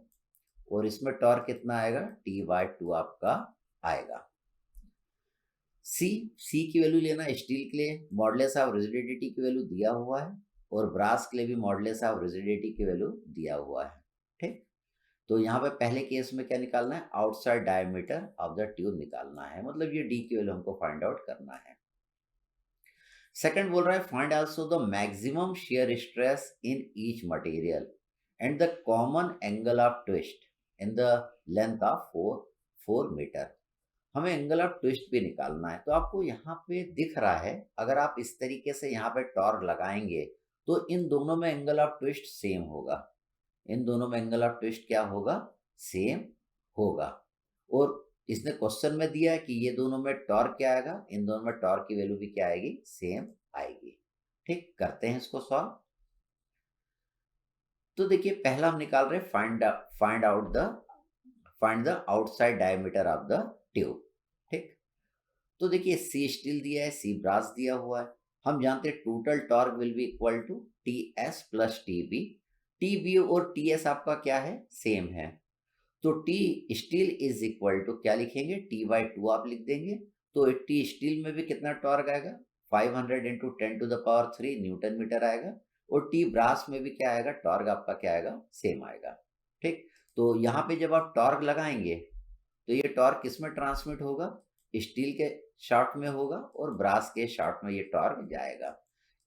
और इसमें टॉर्क कितना आएगा, T/2 आपका आएगा। सी की वैल्यू लेना, स्टील के लिए मॉडुलस ऑफ रिजिडिटी की वैल्यू दिया हुआ है, और ब्रास के लिए भी मॉडुलस ऑफ रिजिडिटी की वैल्यू दिया हुआ है। ठीक, तो यहाँ पे पहले केस में क्या निकालना है, outside diameter of the tube निकालना है, मतलब ये डी की वैल्यू हमको फाइंड आउट करना है। सेकंड बोल रहा है find also the maximum shear stress in each material and the common angle of twist in the length of 4 metre. हमें एंगल ऑफ ट्विस्ट भी निकालना है। तो आपको यहाँ पे दिख रहा है, अगर आप इस तरीके से यहाँ पे टॉर्क लगाएंगे तो इन दोनों में एंगल ऑफ ट्विस्ट सेम होगा। इन दोनों में एंगल ऑफ ट्विस्ट क्या होगा, सेम होगा। और इसने क्वेश्चन में दिया है कि ये दोनों में टॉर्क क्या आएगा, इन दोनों में टॉर्क की वैल्यू भी क्या आएगी, सेम आएगी। ठीक, करते हैं इसको सॉल्व। तो देखिए पहला हम निकाल रहे find the outside diameter of the tube. ठीक, तो देखिए सी स्टील दिया है, सी ब्रास दिया हुआ है। हम जानते हैं total torque will be equal to T S plus T B. T B और टी एस आपका क्या है, सेम है। तो T steel is equal to क्या लिखेंगे, T/2 आप लिख देंगे। तो टी स्टील में भी कितना टॉर्क आएगा, 500 इंटू 10⁻³ न्यूटन मीटर आएगा। और टी ब्रास में भी क्या आएगा, टॉर्क आपका क्या आएगा, सेम आएगा। ठीक, तो यहाँ पे जब आप टॉर्क लगाएंगे तो ये टॉर्क किस में ट्रांसमिट होगा, स्टील के शाफ्ट में होगा, और ब्रास के शाफ्ट में ये टॉर्क जाएगा।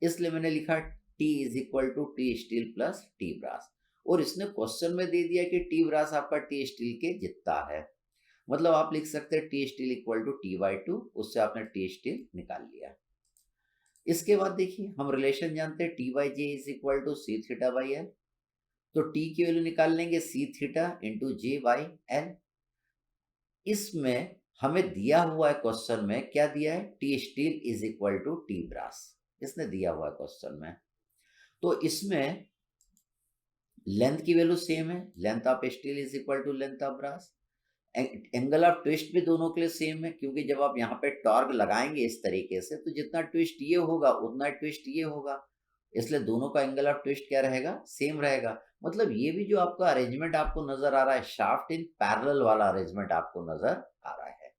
इसलिए मैंने लिखा T is equal to T steel plus T brass. और इसने क्वेश्चन में दे दिया कि टी ब्रास आपका टी स्टील के जितना है, मतलब आप लिख सकते हैं T steel equal to T/2, उससे आपने टी स्टील निकाल लिया। इसके बाद देखिए हम रिलेशन जानते हैं T/J is equal to C theta by L. तो टी की वैल्यू निकाल लेंगे C theta into J by L. इसमें हमें दिया हुआ है क्वेश्चन में, क्या दिया है, T steel is equal to T brass, इसने दिया हुआ है क्वेश्चन में। तो इसमें लेंथ की वैल्यू सेम है, length of steel is equal to length of brass. Angle of twist भी दोनों के लिए सेम है, क्योंकि जब आप यहाँ पे टॉर्क लगाएंगे इस तरीके से तो जितना ट्विस्ट ये होगा उतना ट्विस्ट ये होगा, इसलिए दोनों का एंगल ऑफ ट्विस्ट क्या रहेगा, सेम रहेगा। मतलब ये भी जो आपका अरेंजमेंट आपको नजर आ रहा है, शाफ्ट इन पैरेलल वाला अरेंजमेंट आपको नजर आ रहा है।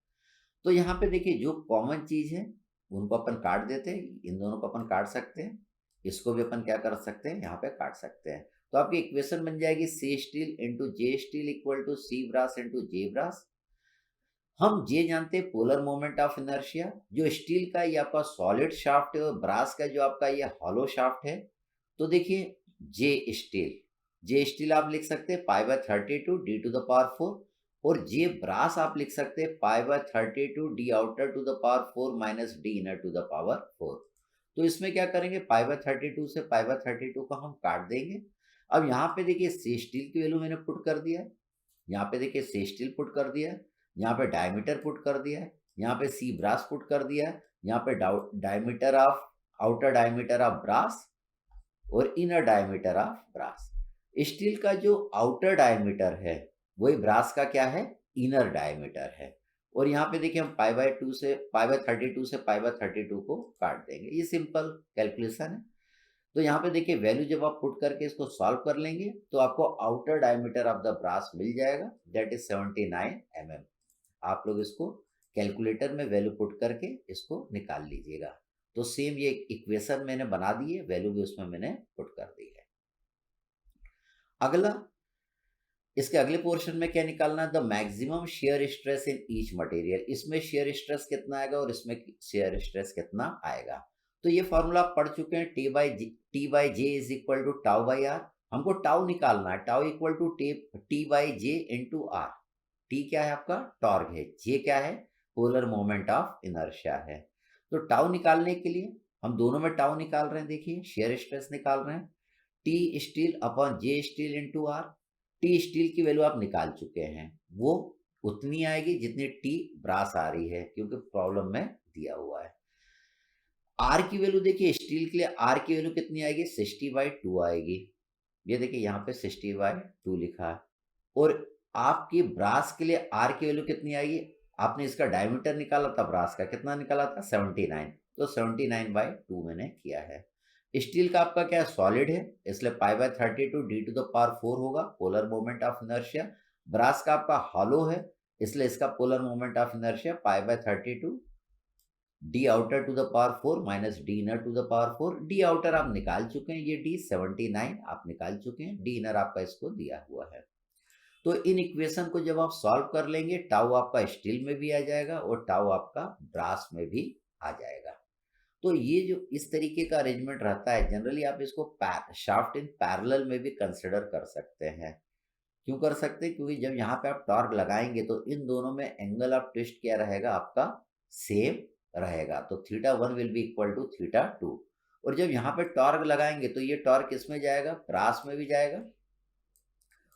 तो यहाँ पे देखिए जो कॉमन चीज है उनको अपन काट देते हैं, इन दोनों को अपन काट सकते हैं, इसको भी अपन क्या कर सकते हैं, यहाँ पे काट सकते हैं। तो आपकी इक्वेशन बन जाएगी C steel into J steel equal to C brass into J brass. हम जे जानते हैं पोलर मोमेंट ऑफ इनर्शिया, जो स्टील का ये आपका सॉलिड शाफ्ट है और ब्रास का जो आपका ये हॉलो शाफ्ट है। तो देखिए जे स्टील आप लिख सकते हैं π/32 d⁴, और जे ब्रास आप लिख सकते हैं π/32 d⁻⁴ माइनस d⁻⁴। तो इसमें क्या करेंगे, π/32 से π/32 को हम काट देंगे। अब यहाँ पे देखिए सी स्टील की वैल्यू मैंने पुट कर दिया है, यहाँ पे देखिए सी स्टील पुट कर दिया है, यहाँ पे डायमीटर पुट कर दिया है, यहाँ पे सी ब्रास पुट कर दिया है, यहाँ पे diameter of outer diameter of brass और inner diameter of brass. Steel का जो आउटर डायमीटर है वही ब्रास का क्या है, इनर डायमीटर है। और यहाँ पे देखिए हम पाई/2 से पाई/32 से पाई/32 को काट देंगे, ये सिंपल कैलकुलेशन है। तो यहाँ पे देखिए वैल्यू जब आप पुट करके इसको सॉल्व कर लेंगे तो आपको outer diameter of the brass मिल जाएगा, दैट इज 79 mm। आप लोग इसको कैलकुलेटर में वैल्यू पुट करके इसको निकाल लीजिएगा। तो सेम ये इक्वेशन मैंने बना दी है, वैल्यू भी उसमें मैंने पुट कर दी है। अगला, इसके अगले पोर्शन में क्या निकालना है, the maximum shear stress in each material. इसमें शेयर स्ट्रेस कितना आएगा और इसमें शेयर स्ट्रेस कितना आएगा। तो ये फॉर्मूला आप पढ़ चुके हैं, T/J is equal to tau by R. हमको टाउ निकालना है, tau equal to T/J into R. T क्या है आपका, टॉर्क है, जे क्या है, पोलर मोमेंट ऑफ इनर्शिया है। तो टाउ निकालने के लिए हम दोनों में टाउ निकाल रहे हैं, देखिए शेयर स्ट्रेस निकाल रहे हैं, T steel upon J steel into R. T steel की वैल्यू आप निकाल चुके हैं, वो उतनी आएगी जितनी टी ब्रास आ रही है, क्योंकि प्रॉब्लम में दिया हुआ है। आर की वैल्यू देखिए, स्टील के लिए आर की वैल्यू कितनी आएगी, 60/2 आएगी। ये देखिए यहाँ पे 60/2 लिखा है। और आपकी ब्रास के लिए आर की वैल्यू कितनी आएगी, आपने इसका डायमीटर निकाला था, ब्रास का कितना निकाला था, 79। तो 79/2 मैंने किया है। स्टील का आपका क्या है, सॉलिड है, इसलिए पाई/32 d⁴ होगा, polar moment of inertia. Brass का आपका हॉलो है, इसलिए इसका पोलर मोमेंट ऑफ इनर्शिया पाई/32 D outer to the power 4 minus D inner to the power 4। D outer आप निकाल चुके हैं, ये डी 79 आप निकाल चुके हैं, डी इनर आपका इसको दिया हुआ है। तो इन इक्वेशन को जब आप सॉल्व कर लेंगे, टाउ आपका स्टील में भी आ जाएगा और टाउ आपका ब्रास में भी आ जाएगा। तो ये जो इस तरीके का अरेंजमेंट रहता है, जनरली आप इसको शाफ्ट इन पैरेलल में भी कंसिडर कर सकते हैं। क्यों कर सकते हैं, क्योंकि जब यहाँ पे आप टॉर्क लगाएंगे तो इन दोनों में एंगल ऑफ ट्विस्ट क्या रहेगा, आपका सेम रहेगा। तो θ1 विल बी इक्वल टू θ2। और जब यहाँ पे टॉर्क लगाएंगे तो ये टॉर्क किसमें जाएगा, ब्रास में भी जाएगा,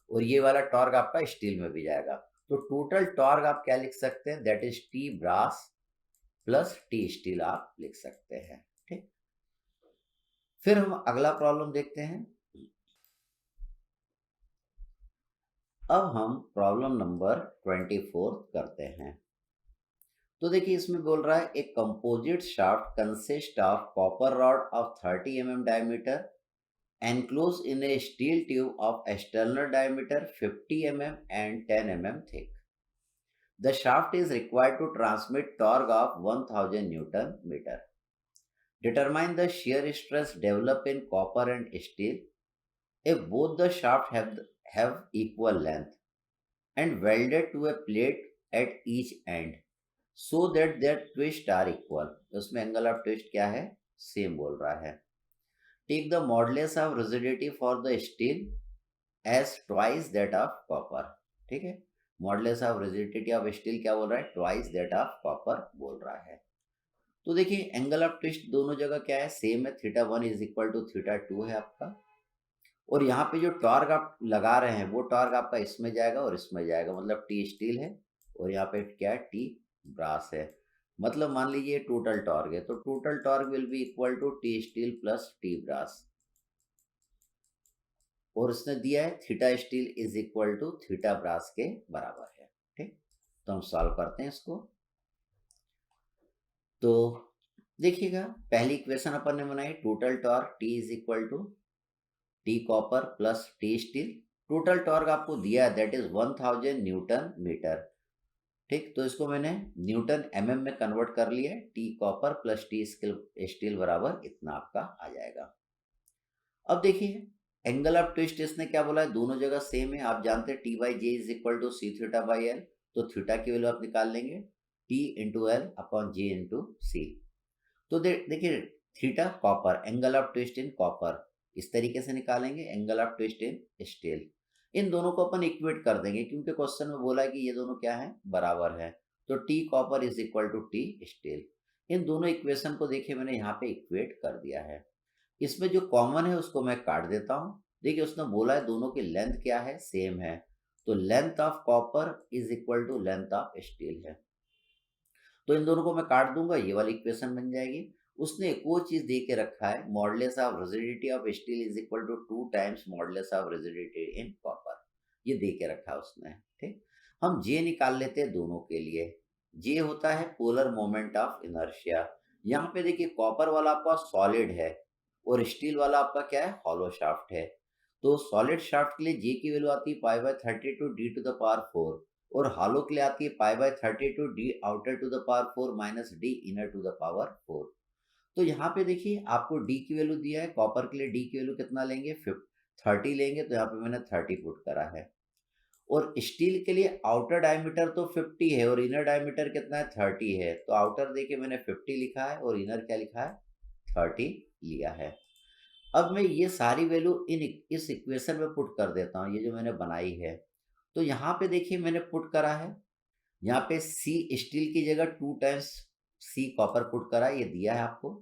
और ये वाला टॉर्क आपका स्टील में भी जाएगा। तो टोटल टॉर्क आप क्या लिख सकते हैं, that is T brass plus T steel आप लिख सकते हैं। ठीक, फिर हम अगला प्रॉब्लम देखते हैं। अब हम प्रॉब्लम नंबर 24 करते हैं। तो देखिए इसमें बोल रहा है, एक composite shaft consist of copper rod of 30 mm diameter enclosed in a steel tube of external diameter 50 mm and 10 mm thick. The shaft is required to transmit torque of 1000 Newton meter. Determine the shear stress developed in copper and steel if both the shaft have equal length and welded to a plate at each end so that their twists are equal. उसमें angle of twist क्या है, same बोल रहा है। Take the modulus of rigidity for the steel as twice that of copper। ठीक है, modulus of rigidity of steel क्या बोल रहा है, ट्वाइस दैट ऑफ कॉपर बोल रहा है। तो देखिए एंगल ऑफ ट्विस्ट दोनों जगह क्या है, सेम है, θ1 इज इक्वल टू θ2 है आपका। और यहाँ पे जो टॉर्क आप लगा रहे हैं वो टॉर्क आपका इसमें जाएगा और इसमें जाएगा, मतलब टी स्टील है और यहाँ पे क्या है, टी ब्रास है। मतलब मान लीजिए टोटल टॉर्क है, तो total torque will be equal to T steel plus T brass. और उसने दिया है theta steel is equal to theta brass के बराबर है। ठीक, तो हम सॉल्व करते हैं इसको। तो देखिएगा पहली इक्वेशन अपन ने बनाई, total torque T is equal to T copper plus T steel. Total torque आपको दिया है, दैट इज 1000 न्यूटन मीटर। ठीक, तो इसको मैंने न्यूटन mm में कन्वर्ट कर लिया है, T copper plus T steel बराबर इतना आपका आ जाएगा। अब देखिए एंगल ऑफ ट्विस्ट इसने क्या बोला है, दोनों जगह सेम है, आप जानते हैं T/J is equal to C theta by L. तो थीटा की वैल्यू आप निकाल लेंगे, T into L upon J into C. तो देखिए theta copper, angle of twist in copper, इस तरीके से निकालेंगे, angle of twist in steel. इन दोनों को अपन इक्वेट कर देंगे, क्योंकि क्वेश्चन में बोला है कि ये दोनों क्या है, बराबर है। तो T copper is equal to T steel. इन दोनों इक्वेशन को देखिए मैंने यहाँ पे इक्वेट कर दिया है। इसमें जो कॉमन है उसको मैं काट देता हूँ, देखिए उसने बोला है दोनों की लेंथ क्या है, सेम है, तो length of copper is equal to length of steel है। तो इन दोनों को मैं काट दूंगा, ये वाली इक्वेशन बन जाएगी। उसने एक और चीज दे के रखा है, modulus of rigidity of steel is equal to 2 times modulus of rigidity in copper, ये दे के रखा है उसने। ठीक, हम जे निकाल लेते हैं दोनों के लिए। जे होता है पोलर मोमेंट ऑफ इनर्शिया। यहाँ पे देखिए कॉपर वाला आपका सॉलिड है और स्टील वाला आपका क्या है, हॉलो शाफ्ट है। तो सॉलिड शाफ्ट के लिए जे की वैल्यू आती है pi by 32 D to the power 4, और हॉलो के लिए आती है pi by 32 D outer to the power 4 minus D inner to the power 4। तो यहाँ पे देखिए आपको डी की वैल्यू दिया है, कॉपर के लिए डी की वैल्यू कितना लेंगे, 30 लेंगे, तो यहाँ पे मैंने 30 पुट करा है। और स्टील के लिए आउटर डायमीटर तो 50 है और इनर डायमीटर कितना है, 30 है, तो आउटर देखिए मैंने 50 लिखा है और इनर क्या लिखा है, 30 लिया है। अब मैं ये सारी वैल्यू इस इक्वेशन में पुट कर देता हूँ, ये जो मैंने बनाई है। तो यहाँ पे देखिए मैंने पुट करा है, यहाँ पे सी स्टील की जगह 2 टाइम्स सी कॉपर पुट करा है, ये दिया है आपको,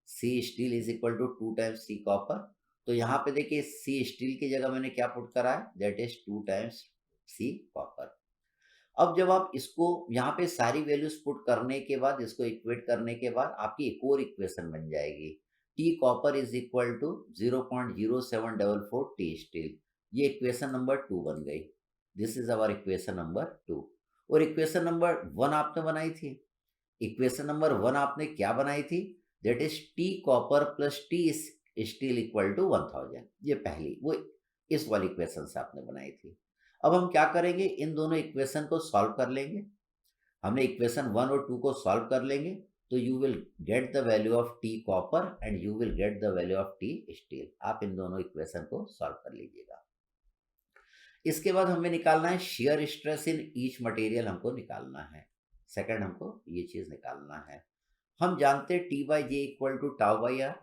C steel is equal to 2 times C copper. तो यहाँ पे देखिए सी स्टील की जगह मैंने क्या पुट करा है, that is 2 times C copper. अब जब आप इसको यहाँ पे सारी वैल्यूज पुट करने के बाद, इसको इक्वेट करने के बाद आपकी एक और इक्वेशन बन जाएगी, T copper is equal to 0.0744 T steel. ये इक्वेशन नंबर 2 बन गई। This is our equation number 2। और इक्वेशन नंबर 1 आपने बनाई थी, इक्वेशन नंबर 1 आपने क्या बनाई थी, that is T copper plus T steel equal to 1000। ये पहली वो इस वाली इक्वेशन से आपने बनाई थी। अब हम क्या करेंगे, इन दोनों इक्वेशन को सॉल्व कर लेंगे। हमने इक्वेशन 1 और 2 को सॉल्व कर लेंगे, तो you will get the value of T copper and you will get the value of T steel. आप इन दोनों इक्वेशन को सॉल्व कर लीजिएगा। इसके बाद हमें निकालना है shear stress in each material, हमको निकालना है। सेकंड हमको ये चीज निकालना है। हम जानते हैं T by J equal to tau by R,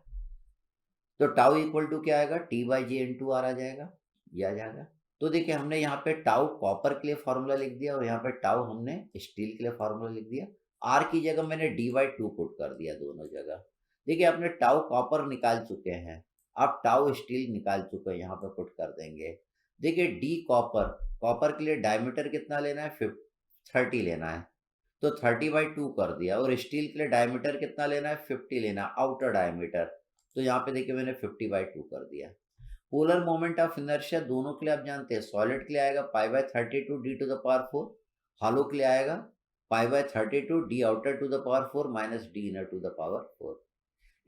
तो टाउ इक्वल टू क्या आएगा, T by J into R आ जाएगा, ये आ जाएगा। तो देखिए हमने यहाँ पे टाउ कॉपर के लिए फॉर्मूला लिख दिया और यहाँ पे टाउ हमने स्टील के लिए फॉर्मूला लिख दिया। आर की जगह मैंने डी बाई 2 पुट कर दिया दोनों जगह। देखिए आपने टाउ कॉपर निकाल चुके हैं, आप टाउ स्टील निकाल चुके हैं, यहाँ पे पुट कर देंगे। देखिए डी कॉपर, कॉपर के लिए डायमीटर कितना लेना है, 30 लेना है, तो 30/2 कर दिया। और स्टील के लिए डायमीटर कितना लेना है, 50 लेना, आउटर डायमीटर, तो यहाँ पे देखिए मैंने 50/2 कर दिया। पोलर मोमेंट ऑफ इनर्शिया दोनों के लिए आप जानते हैं, सॉलिड के लिए आएगा pi by 32 D to the power 4, hollow के लिए आएगा pi by 32 D outer to the power 4 minus D inner to the power 4।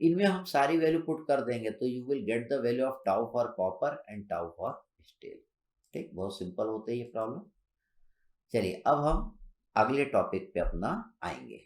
इनमें हम सारी वैल्यू पुट कर देंगे, तो you will get the value of tau for copper and tau for steel. ठीक, बहुत सिंपल होते हैं ये प्रॉब्लम। चलिए अब हम अगले टॉपिक पे अपना आएंगे।